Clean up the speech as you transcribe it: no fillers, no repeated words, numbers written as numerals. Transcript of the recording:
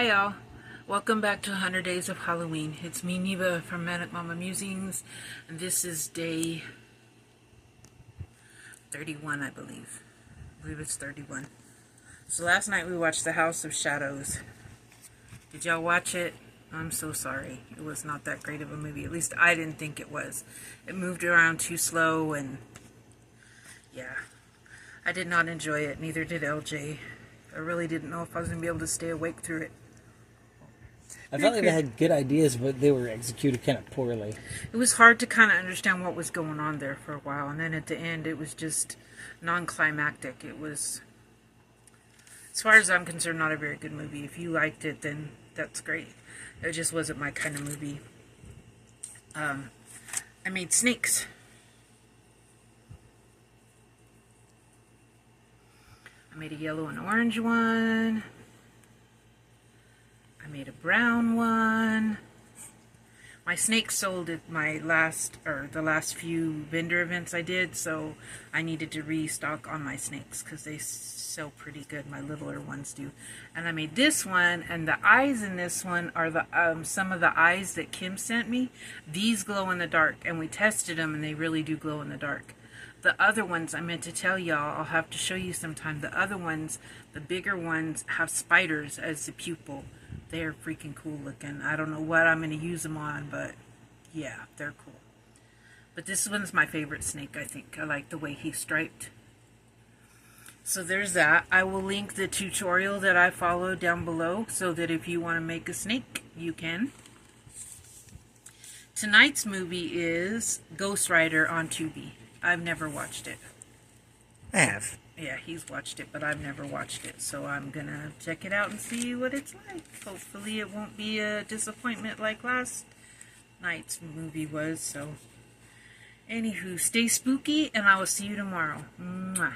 Hi all, welcome back to 100 Days of Halloween. It's me, Neva from Manic Mama Musings, and this is day 31, I believe. I believe it's 31. So last night we watched The House of Shadows. Did y'all watch it? I'm so sorry. It was not that great of a movie. At least I didn't think it was. It moved around too slow, and yeah, I did not enjoy it. Neither did LJ. I really didn't know if I was going to be able to stay awake through it. I felt like they had good ideas, but they were executed kind of poorly. It was hard to kind of understand what was going on there for a while, and then at the end it was just non-climactic. It was, as far as I'm concerned, not a very good movie. If you liked it, then that's great. It just wasn't my kind of movie. I made snakes. I made a yellow and orange one. I made a brown one. My snakes sold at my the last few vendor events I did, so I needed to restock on my snakes because they sell pretty good. My littler ones do. And I made this one, and the eyes in this one are the some of the eyes that Kim sent me. These glow in the dark, and we tested them, and they really do glow in the dark. The other ones, I meant to tell y'all, I'll have to show you sometime. The other ones, the bigger ones, have spiders as the pupil. They're freaking cool looking. I don't know what I'm going to use them on, but yeah, they're cool. But this one's my favorite snake, I think. I like the way he's striped. So there's that. I will link the tutorial that I followed down below so that if you want to make a snake, you can. Tonight's movie is Ghost Rider on Tubi. I've never watched it. I have. Yeah, he's watched it, but I've never watched it. So I'm going to check it out and see what it's like. Hopefully it won't be a disappointment like last night's movie was. So, anywho, stay spooky, and I will see you tomorrow. Mwah.